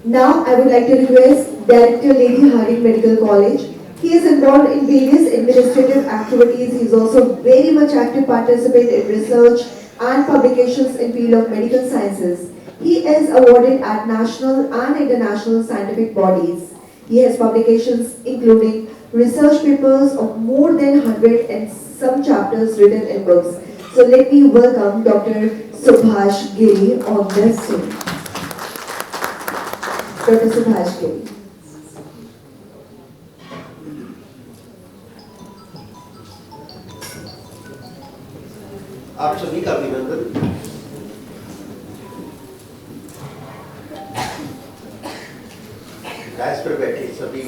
Now I would like to request Director Lady Harding Medical College. He is involved in various administrative activities. He is also very much active participant in research and publications in field of medical sciences. He is awarded at national and international scientific bodies. He has publications including research papers of more than 100 and some chapters written in books. So let me welcome Dr. Subhash Giri on this stage. Dr. Subhash Giri. आप सभी का अभिनंदन। DISE पर बैठे सभी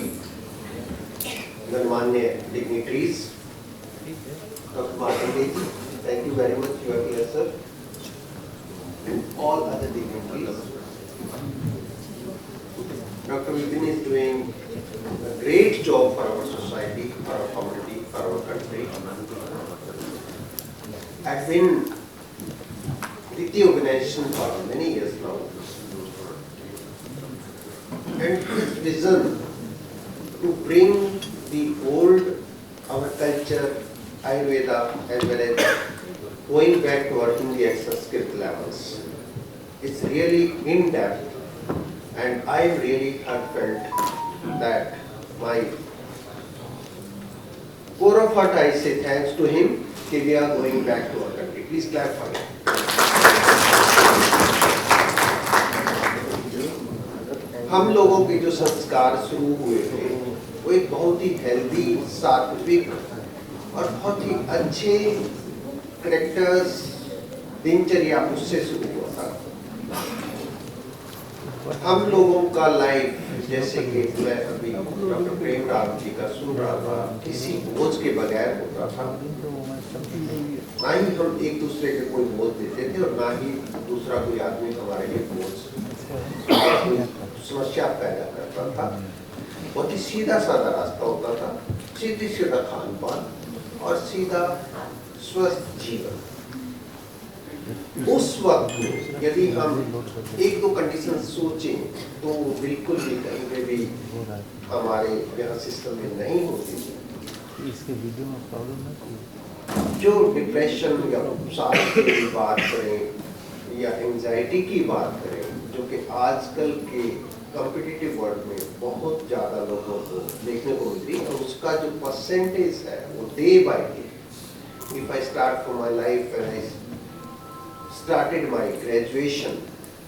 गणमान्य dignitaries, doctor Martin ji, thank you very much, you are here sir, and all other dignitaries. Dr. Vipin is doing a great job for our society, for our community, for our country. I've been with the organization for many years now, and his vision to bring the old, our culture, Ayurveda, as well as going back to working the Sanskrit levels, it's really in depth. And I really felt that my core of heart, I say thanks to him, that we are going back to our country. Please clap for him. हम लोगों के जो संस्कार शुरू हुए थे, वो एक बहुत ही हेल्दी, सात्विक और बहुत ही अच्छे कैरेक्टर्स, दिनचर्या उससे शुरू हुआ था। हम लोगों का लाइफ, जैसे कि मैं अभी डॉक्टर प्रेमराज जी का सुन रहा था, किसी बोझ के बगैर होता था। ना ही हम एक दूसरे के कोई बोझ देते थे और ना ही दूसरा कोई आदमी हमारे लिए बोझ समस्या पैदा करता था। बहुत ही सीधा साधा रास्ता होता था, सीधी सीधा खान पान और सीधा स्वस्थ जीवन। उस वक्त में यदि हम एक दो कंडीशन सोचें तो बिल्कुल भी कहीं पे भी हमारे यहाँ सिस्टम में नहीं होती थी। इसके वीडियो में प्रॉब्लम है, जो डिप्रेशन या अवसाद की बात करें या एंजाइटी की बात करें, जो कि आजकल के कॉम्पिटिटिव वर्ल्ड में बहुत ज़्यादा लोगों को देखने को मिल रही है, और उसका जो परसेंटेज है वो day by day, if I start from my life and I started my graduation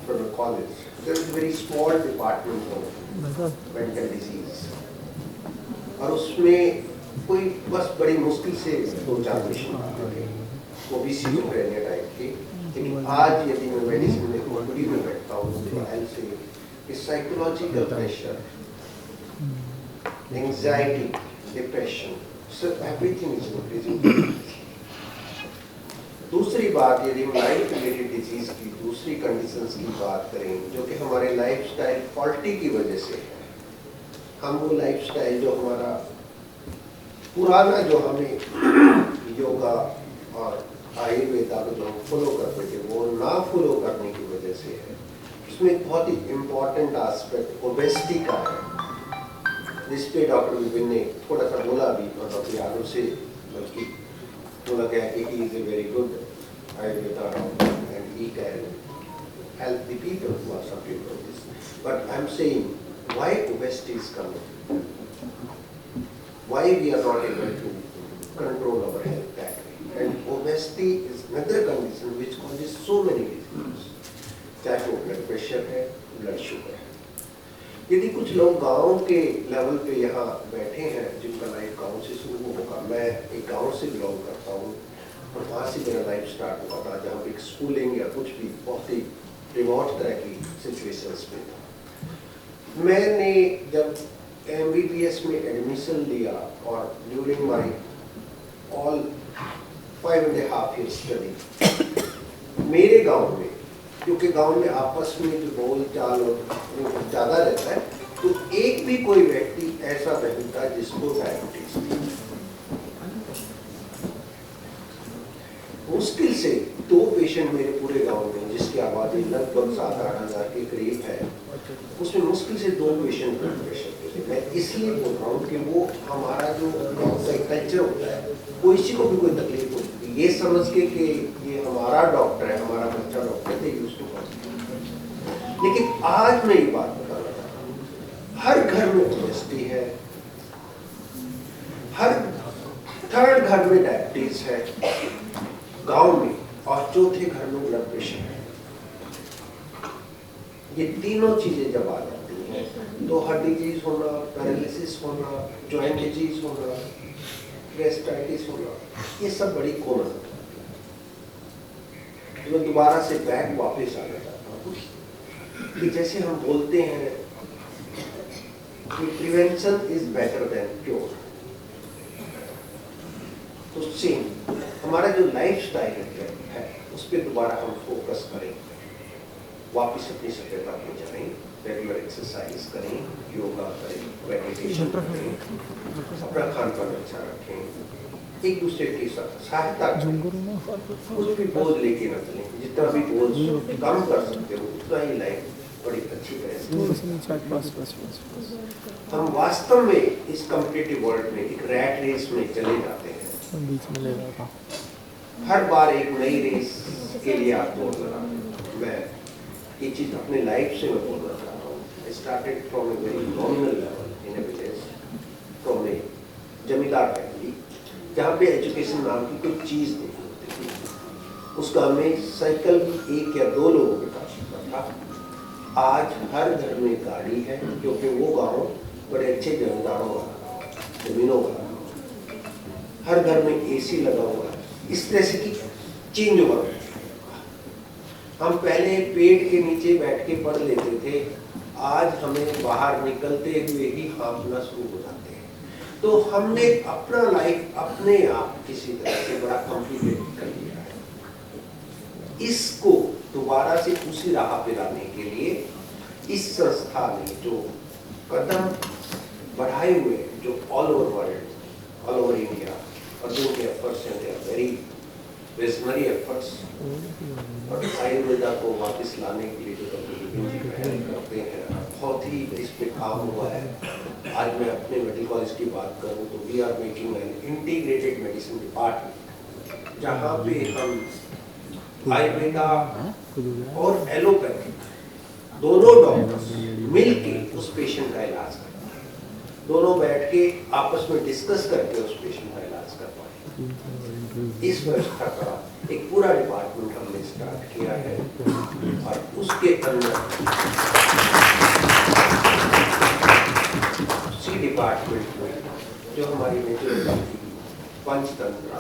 from a college, there was a very small department of mental disease, और उसमें कोई बस बड़ी मुश्किल से 2-4 पेशेंट आते थे, वो भी सिजोफ्रेनिया टाइप के। लेकिन आज यदि मैं मेडिसिन में ओपीडी में बैठता हूँ तो आई से कि psychological pressure, anxiety, depression, so everything is increasing। दूसरी बात, यदि हम लाइफ रिलेटेड डिजीज की दूसरी कंडीशंस की बात करें, जो कि हमारे लाइफस्टाइल फॉल्टी की वजह से है, हम वो लाइफस्टाइल जो हमारा पुराना, जो हमें योगा और आयुर्वेदा को जो हम फॉलो करते थे, वो ना फॉलो करने की वजह से है। इसमें एक बहुत ही इम्पोर्टेंट एस्पेक्ट ओबेसिटी का है, जिस पे डॉक्टर विपिन ने थोड़ा सा बोला भी, और डॉक्टर यादव से बल्कि बोला गया कि he is a very good Ayurveda doctor and he can help the people who are suffering from this. But I'm saying, why obesity is coming? Why we are not able to control our health that way? And obesity is another condition which causes so many diseases. चाहे वो blood pressure है, blood sugar है। यदि कुछ लोग गांव के level पे यहाँ बैठे हैं, जिनका लाइफ गांव से शुरू होगा, मैं एक गांव से बिलोंग करता हूँ और वहाँ से मेरा लाइफ स्टार्ट हुआ था, जहाँ पे स्कूलिंग या कुछ भी बहुत ही रिमोट तरह की सिचुएशंस में था। मैंने जब MBBS में एडमिशन लिया और during my all 5.5 years study, मेरे गाँव में, क्योंकि गांव में आपस में जो बोल चाल ज़्यादा रहता है, तो एक भी कोई व्यक्ति ऐसा नहीं था जिसको डायबिटीज थी। मुश्किल से 2 पेशेंट मेरे पूरे गांव में, जिसकी आबादी लगभग 7-8 हज़ार के करीब है, उसमें मुश्किल से 2 पेशेंट ब्लड प्रेशर के थे। मैं इसलिए बोल रहा हूँ कि वो हमारा जो कल्चर होता है, वो किसी को भी कोई तकलीफ होती है ये समझ के कि ये हमारा डॉक्टर है, हमारा बच्चा डॉक्टर है, यूज टू। लेकिन आज मैं ये बात बताना चाहता हूँ, हर घर में ओबेसिटी है, हर थर्ड घर में डायबिटीज है गांव में, और चौथे घर में ब्लड प्रेशर है। ये तीनों चीजें जब आ जाती हैं तो हार्ट डिजीज होना, पैरालिसिस होना, जॉइंट डिजीज होना, गैस्ट्राइटिस होना, ये सब बड़ी कॉमन है। तो मैं दोबारा से बैक वापस आना चाहता हूँ कि जैसे हम बोलते हैं कि prevention is better than cure, तो सेम हमारा जो लाइफ स्टाइल है उस पर दोबारा हम फोकस करें, वापिस अपनी सभ्यता में जाएं, रेगुलर एक्सरसाइज करें, योगा करें, मेडिटेशन करें, अपना खान पान अच्छा रखें, एक दूसरे की सहायता करें, कुछ भी बोझ लेके न चलें, जितना भी बोझ कम कर सकते हो उतना ही लाइफ बड़ी अच्छी तरह से। हम वास्तव में इस कॉम्पिटिटिव वर्ल्ड में एक रैट रेस में चले जाते हैं, बीच में ले रहा था। हर बार एक नई रेस के लिए आप दौड़ रहा। मैं ये चीज अपने लाइफ से मैं बोलना चाहता हूँ। I started from a very nominal level in a village, from a जमींदार फैमिली, जहाँ पे एजुकेशन नाम की कोई चीज नहीं होती थी। उस गाँव में साइकिल भी 1 या 2 लोगों के पास होता था। आज हर घर में गाड़ी है, क्योंकि वो गांव बड़े अच्छे जमींदारों वाला, जमीनों वाला, हर घर में एसी लगा हुआ है। इस तरह से की चेंज ओवर। हम पहले पेड़ के नीचे बैठ के पढ़ लेते थे, आज हमें बाहर निकलते हुए ही हाँफना शुरू हो जाते हैं। तो हमने अपना लाइफ अपने आप किसी तरह से बड़ा कॉम्प्लिकेट कर लिया है। इसको दोबारा से उसी राह पे लाने के लिए इस संस्था ने जो कदम बढ़ाए हुए, जो all over world, all over India, और जो के एफर्ट्स हैं, they are very visionary efforts, और आयुर्वेदा को वापस लाने के लिए जो पहल करते हैं, बहुत ही इस पे काम हुआ है। आज मैं अपने मेडिकल कॉलेज की बात करूं तो we are making an integrated medicine department, जहाँ पे हम आयुर्वेदा और एलोपैथी दोनों डॉक्टर्स मिलके उस पेशेंट का इलाज करते हैं। दोनों बैठ के आपस में डिस्कस करके उस पेशेंट का इलाज कर पाए। इस व्यवस्था का एक पूरा डिपार्टमेंट हमने स्टार्ट किया है, और उसके अंदर उसी डिपार्टमेंट में जो हमारी नेचुरोपैथी, पंचतंत्र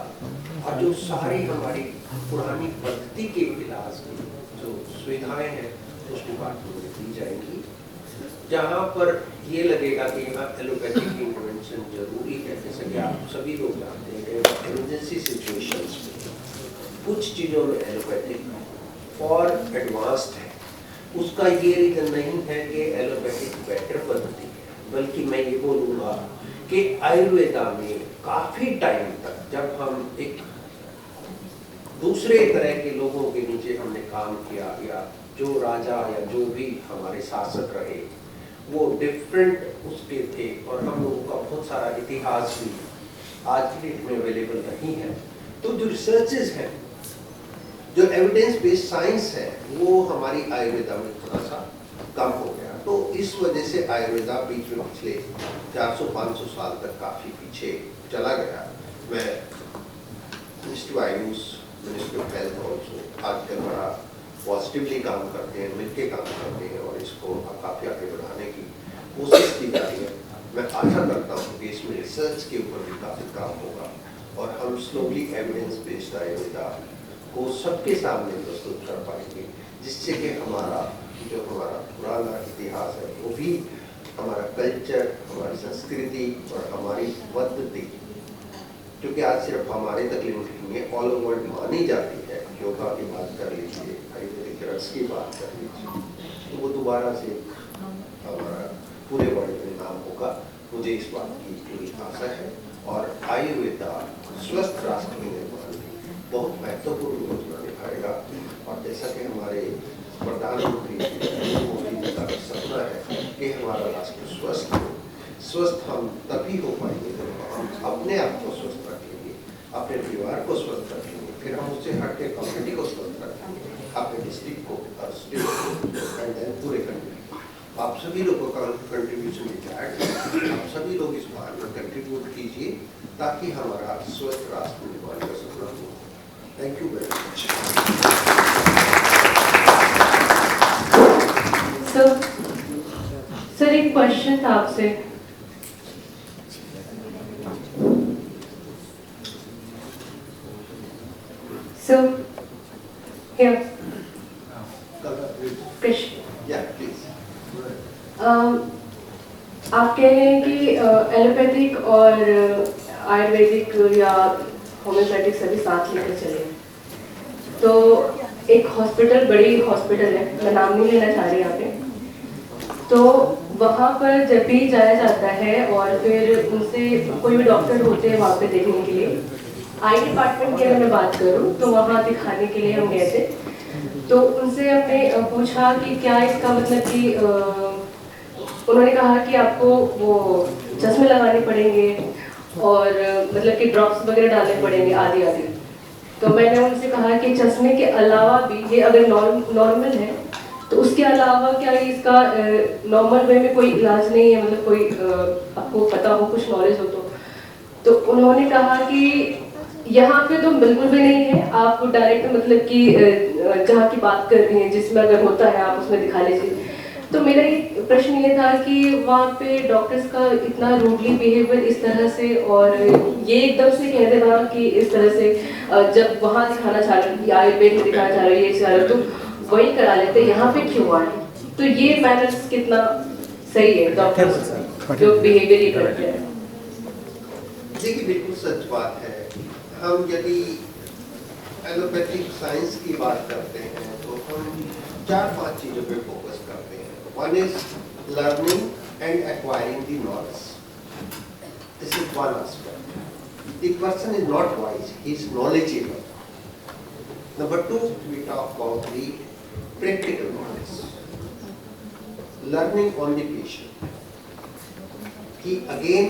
और जो सारी हमारी पुरानी पद्धति के इलाज की जो सुविधाएं हैं उस डिपार्टमेंट में दी जाएंगी, जहाँ पर ये लगेगा कि यहाँ एलोपैथिक इंटरवेंशन जरूरी है। जैसे कि आप सभी लोग जानते हैं कि इमरजेंसी सिचुएशंस में कुछ चीज़ों में एलोपैथिक फॉर एडवांस्ड है। उसका ये रीजन नहीं है कि एलोपैथिक बेटर पद्धति है, बल्कि मैं ये बोलूँगा कि आयुर्वेदा में काफ़ी टाइम तक जब हम एक दूसरे तरह के लोगों के नीचे हमने काम किया, या जो राजा या जो भी हमारे शासक रहे वो डिफरेंट उसके थे, और हम लोगों का बहुत सारा इतिहास भी आज की डेट में अवेलेबल नहीं है। तो जो रिसर्चेज हैं, जो एविडेंस बेस्ड साइंस है, वो हमारी आयुर्वेदा में थोड़ा सा कम हो गया। तो इस वजह से आयुर्वेदा बीच में पिछले 400-500 साल तक काफ़ी पीछे चला गया। मैं ministry Ayush, ministry of health also आजकल बड़ा पॉजिटिवली काम करते हैं, मिलके काम करते हैं, और इसको काफ़ी आगे बढ़ाने की कोशिश की जा रही है। मैं आशा करता हूँ कि इसमें रिसर्च के ऊपर भी काफ़ी काम होगा, और हम स्लोली एविडेंस बेस्ड आयुर्वेदा को सबके सामने प्रस्तुत कर पाएंगे, जिससे कि हमारा जो हमारा पुराना इतिहास है वो भी, हमारा कल्चर, हमारी संस्कृति और हमारी पद्धति, क्योंकि आज सिर्फ हमारे तक लिमिट नहीं है, ऑल ओवर वर्ल्ड मानी जाती है। योगा की बात कर लीजिए, आयुर्वेदिक रस की बात कर लीजिए, तो वो दोबारा से हमारा पूरे वर्ल्ड में नाम होगा। मुझे इस बात की पूरी आशा है, और आयुर्वेदा स्वस्थ राष्ट्र के निर्माण में बहुत महत्वपूर्ण भूमिका निभाएगा। और जैसा कि हमारे प्रधानमंत्री नरेंद्र मोदी जी का सपना है कि हमारा राष्ट्र स्वस्थ हो। स्वस्थ हम तभी हो पाएंगे जब हम अपने आप को स्वस्थ रखेंगे, अपने परिवार को स्वस्थ रखेंगे, फिर हम उससे हट के कम्युनिटी को स्वस्थ रखेंगे, अपने डिस्ट्रिक्ट को और स्टेट को एंड देन पूरे कंट्री। आप सभी लोगों का कंट्रीब्यूशन रिक्वायर्ड, आप सभी लोग इस बार में कंट्रीब्यूट कीजिए ताकि हमारा स्वस्थ राष्ट्र निर्माण का सपना हो। Thank you very much. Sir एक क्वेश्चन था आपसे। So, here, Krish. Yeah, please. आप कह रहे हैं कि एलोपैथिक और आयुर्वेदिक या होम्योपैथिक सभी साथ लेकर चले। तो एक हॉस्पिटल, बड़ी हॉस्पिटल है, मैं नाम नहीं लेना चाह रही यहाँ पे, तो वहाँ पर जब भी जाया जाता है और फिर उनसे कोई भी डॉक्टर होते हैं वहाँ पे देखने के लिए, आई डिपार्टमेंट की अगर मैं बात करूँ तो वहाँ दिखाने के लिए हम गए थे। तो उनसे हमने पूछा कि क्या इसका मतलब कि उन्होंने कहा कि आपको वो चश्मे लगाने पड़ेंगे और मतलब कि ड्रॉप्स वगैरह डालने पड़ेंगे आदि आदि। तो मैंने उनसे कहा कि चश्मे के अलावा भी ये अगर नॉर्मल है तो उसके अलावा क्या इसका नॉर्मल वे में कोई इलाज नहीं है, मतलब कोई आपको पता हो, कुछ नॉलेज हो तो उन्होंने कहा कि यहाँ पे तो बिल्कुल भी नहीं है, आप डायरेक्ट मतलब कि जहाँ की बात कर रही हैं जिसमें अगर होता है आप उसमें दिखा लीजिए। तो मेरा एक प्रश्न ये था कि वहाँ पे डॉक्टर्स का इतना रूडली बिहेवियर इस तरह से, और ये एकदम से कह देना कि इस तरह से जब वहाँ दिखाना चाह रहे कि आयुर्वेद में दिखाना चाह रहे ये चाह रहे तो वही करा लेते, यहाँ पे क्यों आए? तो ये मैनर्स कितना सही है डॉक्टर्स जो बिहेवियर ये करते हैं? देखिए बिल्कुल सच बात है। हम यदि एलोपैथिक साइंस की बात करते हैं तो हम 4-5 चीजों पे फोकस करते हैं। One is learning and acquiring the knowledge. This is one aspect. The person is not wise, he is knowledgeable. Number 2, we talk about the practical knowledge. Learning on the patient. He again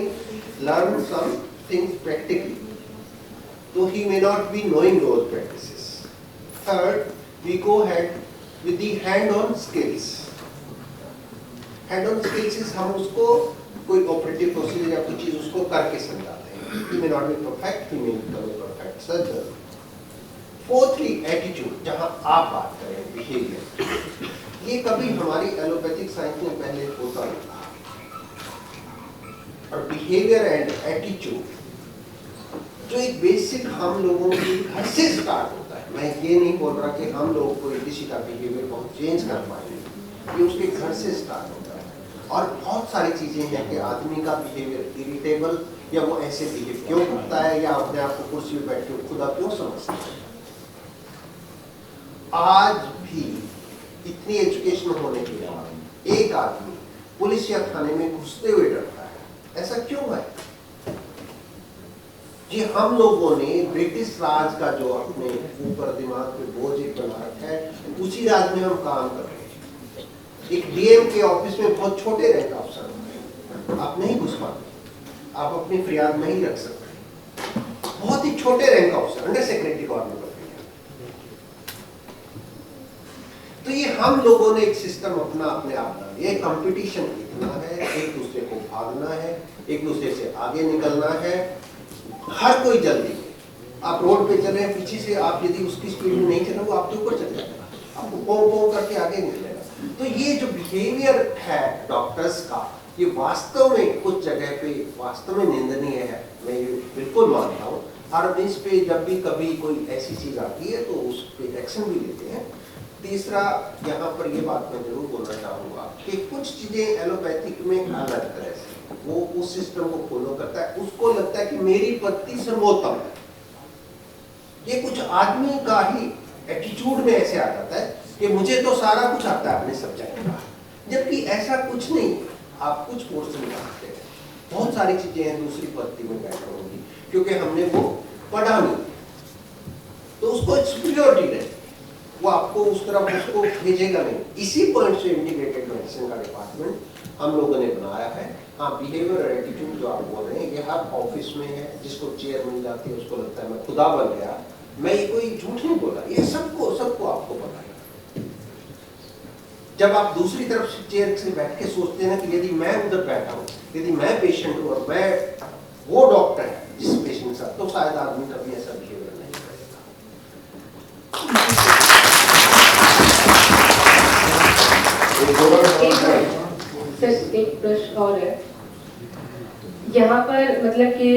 learns some things practically, though he may not be knowing those practices. Third, we go ahead with the hand-on skills. Hand-on skills is हम उसको कोई operative procedure या कुछ चीज उसको करके समझाते हैं. He may not be perfect, he may become a perfect surgeon. Fourthly, attitude, जहाँ आप बात करें behavior, ये कभी हमारी एलोपैथिक साइंस में पहले होता नहीं था। और बिहेवियर एंड एटीट्यूड जो एक बेसिक हम लोगों की घर से स्टार्ट होता है। मैं ये नहीं बोल रहा कि हम लोग कोई किसी का बिहेवियर बहुत चेंज कर पाएंगे, ये उसके घर से स्टार्ट होता है। और बहुत सारी चीजें हैं कि आदमी का बिहेवियर इरिटेबल या वो ऐसे बिहेव क्यों करता है या अपने आप को कुर्सी पर बैठ के खुदा क्यों समझता है। आज भी इतनी एजुकेशन होने के बाद एक आदमी पुलिस या थाने में घुसते हुए डरता है। ऐसा क्यों है? जी हम लोगों ने ब्रिटिश राज का जो अपने ऊपर दिमाग पे बोझ एक बना रखा है, उसी राज में हम काम कर रहे हैं। एक डीएम के ऑफिस में बहुत छोटे रैंक अफसर होते हैं, आप नहीं घुस पाते, आप अपनी फरियाद नहीं रख सकते। बहुत ही छोटे रैंक अफसर, अंडर सेक्रेटरी गवर्नमेंट। तो ये हम लोगों ने एक सिस्टम अपना अपने आप बना लिया। कंपटीशन इतना है, एक दूसरे को भागना है, एक दूसरे से आगे निकलना है, हर कोई जल्दी है। आप रोड पे चल रहे हैं, पीछे से आप यदि उसकी स्पीड में नहीं चले वो आपके ऊपर चल जाएगा, आपको पों पों करके आगे निकलेगा। तो ये जो बिहेवियर है डॉक्टर्स का, ये वास्तव में कुछ जगह पे वास्तव में निंदनीय है। मैं ये बिल्कुल मानता हूँ। हर देश पे जब भी कभी कोई ऐसी चीज आती है तो उस पर एक्शन भी लेते हैं। तीसरा, यहाँ पर ये बात मैं जरूर बोलना चाहूँगा कि कुछ चीज़ें एलोपैथिक में अलग तरह से वो उस सिस्टम को फॉलो करता है, उसको लगता है कि मेरी पद्धति सर्वोत्तम है। ये कुछ आदमी का ही एटीट्यूड में ऐसे आ जाता है कि मुझे तो सारा कुछ आता है अपने सब्जेक्ट का, जबकि ऐसा कुछ नहीं। आप कुछ पोर्शन जानते हैं, बहुत सारी चीज़ें हैं दूसरी पद्धति में बेटर होंगी क्योंकि हमने वो पढ़ा नहीं, तो उसको सुपीरियरिटी रहती। वो आपको उस तरफ उसको भेजेगा नहीं। इसी पॉइंट से इंटीग्रेटेड मेडिसिन का डिपार्टमेंट हम लोगों ने बनाया है। हाँ, बिहेवियर और एटीट्यूड जो आप बोल रहे हैं ये हर ऑफिस में है। जिसको चेयर मिल जाती है उसको लगता है मैं खुदा बन गया। मैं ये कोई झूठ नहीं बोला, ये सबको आपको पता है। जब आप दूसरी तरफ से चेयर से बैठ के सोचते हैं ना कि यदि मैं उधर बैठा हूँ, यदि मैं पेशेंट हूँ और मैं वो डॉक्टर है जिस पेशेंट के साथ, तो शायद आदमी कभी ऐसा बिहेवियर नहीं करेगा। सर एक प्रश्न और है यहाँ पर, मतलब कि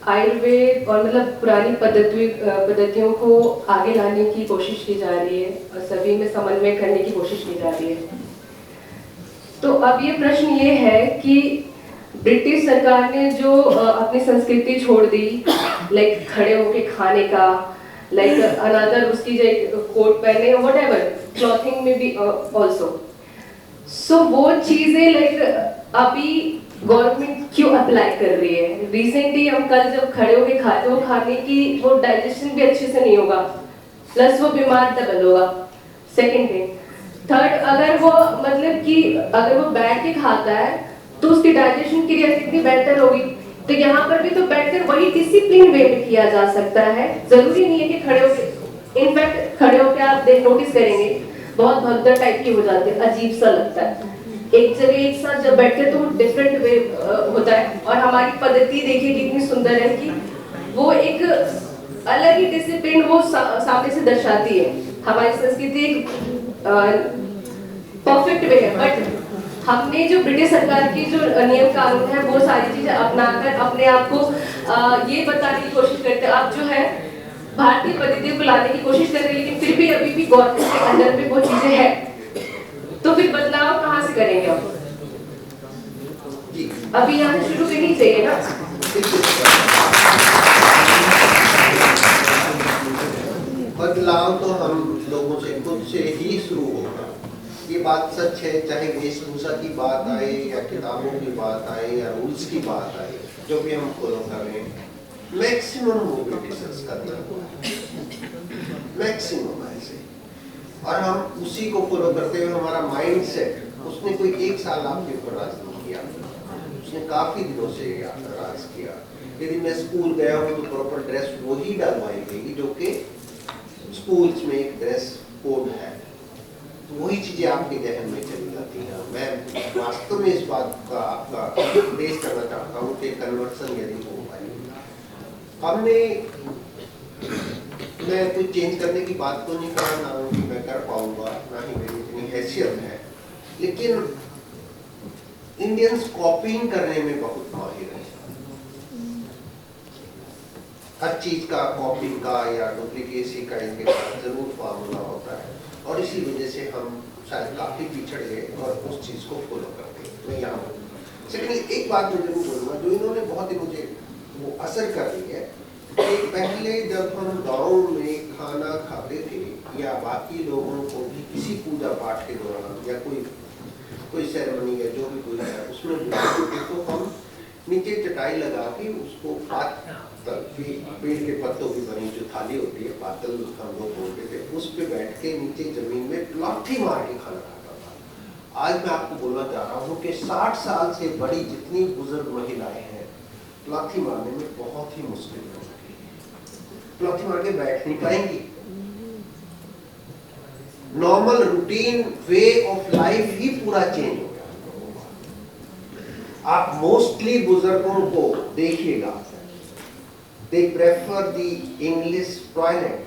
आयुर्वेद और मतलब पुरानी पद्धतियों को आगे लाने की कोशिश की जा रही है और सभी में समन्वय करने की कोशिश की जा रही है। तो अब ये प्रश्न ये है कि ब्रिटिश सरकार ने जो अपनी संस्कृति छोड़ दी, लाइक खड़े होके खाने का, लाइक अनदर उसकी जो कोट पहने, व्हाटएवर क्लॉथिंग में भी ऑल्सो, सो वो चीजें लाइक अभी गवर्नमेंट क्यों अप्लाई कर रही है? रिसेंटली हम कल जब खड़े होके खाते हो, खाने की वो डाइजेशन भी अच्छे से नहीं होगा, प्लस वो बीमार डबल होगा। सेकंड थिंग, थर्ड, अगर वो मतलब कि अगर वो बैठ के खाता है तो उसकी डाइजेशन क्रिया कितनी बेहतर होगी। तो यहाँ पर भी तो बैठकर वही डिसिप्लिन वे में किया जा सकता है, जरूरी नहीं है कि खड़े होके। इनफैक्ट खड़े होके आप नोटिस करेंगे बहुत भगदड़ टाइप की हो जाती है, अजीब सा लगता है। एक जगह एक साथ जब बैठते हैं तो वो डिफरेंट वे होता है। और हमारी पद्धति देखिए कितनी सुंदर है कि वो एक अलग ही डिसिप्लिन वो सामने से दर्शाती है। हमारी संस्कृति एक परफेक्ट वे है, बट हमने जो ब्रिटिश सरकार की जो नियम कानून है वो सारी चीजें अपनाकर अपने आप को ये बताने की कोशिश करते हैं। अब जो है भारतीय पद्धतियों को लाने की कोशिश कर रहे हैं, लेकिन फिर भी अभी भी गवर्नमेंट के अंडर में वो चीजें हैं। तो फिर बदलाव कहाँ से करेंगे आप? अभी यहाँ से शुरू करनी चाहिए ना। बदलाव तो हम लोगों से खुद से ही शुरू होगा। ये बात सच है, चाहे वेशभूषा की बात आए या किताबों की बात आए या रूल्स की बात आए, जो भी हम फॉलो कर रहे हैं, मैक्सिमम मोबिलिटी करना, मैक्सिमम ऐसे। और हम उसी को फॉलो करते हुए हमारा माइंड सेट, उसने कोई एक साल आपके ऊपर राज नहीं किया, उसने काफी दिनों से राज किया। यदि मैं स्कूल गया हूँ तो प्रॉपर ड्रेस वही डलवाई गई जो कि स्कूल्स में एक ड्रेस कोड है, तो वही चीजें आपके जहन में चली जाती हैं। मैं वास्तव में इस बात का आपका उपदेश करना चाहता हूँ कि कन्वर्सन यदि हो पाए, हमने, मैं कोई चेंज करने की बात तो नहीं कर रहा हूँ कि मैं कर पाऊंगा, ना ही मेरी इतनी हैसियत है, लेकिन इंडियंस कॉपिंग करने में बहुत माहिर है। हर चीज का कॉपिंग का या डुप्लीकेसी का इनके पास जरूर फार्मूला होता है, और इसी वजह से हम शायद काफी पिछड़ गए और उस चीज को फॉलो करते हैं। तो यहाँ सेकंड एक बात मैं जरूर बोलूँगा जो इन्होंने बहुत ही मुझे वो असर कर रही है कि पहले जब हम गाँव में खाना खाते थे या बाकी लोगों को भी किसी पूजा पाठ के दौरान या कोई सेरेमनी या जो भी कोई है उसमें बुलाते थे, तो हम नीचे चटाई लगा के उसको पातल पेड़ के पत्तों की बनी जो थाली होती है, पातल हम लोग बोलते थे, उस पे बैठ के नीचे जमीन में लाठी मार के खाना खाता था। आज मैं आपको बोलना चाह रहा हूँ कि 60 साल से बड़ी जितनी बुजुर्ग महिलाएं हैं, लाठी मारने में बहुत ही मुश्किल होगी, लाठी मार के बैठ नहीं पाएंगी। Normal routine way of life ही पूरा चेंज हो गया। आप मोस्टली बुजुर्गों को देखिएगा, they prefer the English toilet.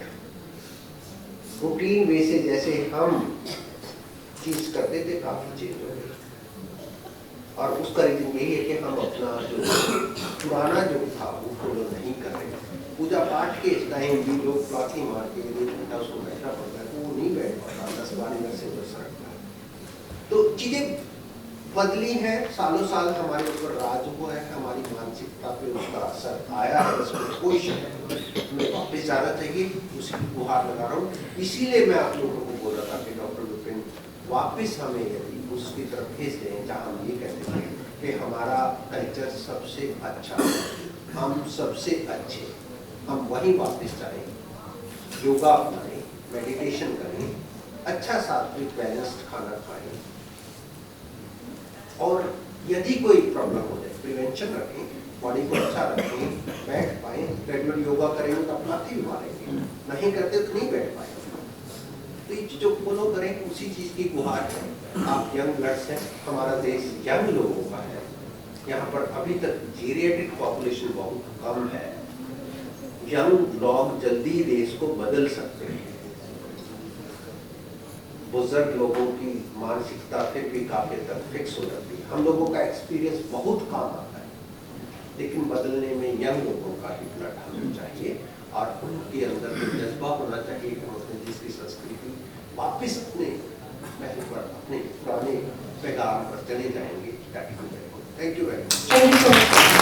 Routine way से जैसे हम चीज करते थे काफी चेंज हो गई, और उसका रीजन यही है कि हम अपना जो पुराना जो था वो फॉलो नहीं कर रहे। पूजा पाठ के इस टाइम भी लोग लाठी मार के यदि घंटा उसको बैठना पड़ता है तो वो नहीं बैठ पाता, 10-12 मिनट से बस सकता है। तो चीजें बदली है, सालों साल हमारे ऊपर राज हुआ है, हमारी मानसिकता पे उसका असर आया है, इसमें कोई शक नहीं। हमें वापस जाना चाहिए, उसकी गुहार लगा रहा हूँ। इसीलिए मैं आप लोगों को बोल रहा था कि डॉक्टर विपिन वापस हमें यदि उसकी तरफ भेज दें जहाँ हम ये कहते हैं कि हमारा कल्चर सबसे अच्छा, हम सबसे अच्छे, हम वहीं वापस जाएं, योगा अपनाएं, मेडिटेशन करें, अच्छा सात्विक बैलेंस्ड खाना खाएं, और यदि कोई प्रॉब्लम हो जाए प्रिवेंशन रखें, बॉडी को अच्छा रखें, बैठ पाएं, रेगुलर योगा करेंगे तो अपना ही मारेंगे, नहीं करते तो नहीं बैठ पाएंगे। तो ये जो फॉलो करें उसी चीज की गुहार है। आप यंग ब्लड्स हैं, हमारा देश यंग लोगों का है, यहाँ पर अभी तक जीरियाट्रिक पॉपुलेशन बहुत कम है। यंग लोग जल्दी देश को बदल सकते हैं। बुजुर्ग लोगों की मानसिकता फिर भी काफी तक फिक्स हो जाती है। हम लोगों का एक्सपीरियंस बहुत काम आता है, लेकिन बदलने में यंग लोगों का ही ब्लड होना चाहिए और उनके अंदर भी जज्बा होना चाहिए कि हम अपनी जिसकी संस्कृति वापिस अपने महल पर, अपने पुराने पैगाम पर चले जाएंगे। Thank you very much. Thank you so much.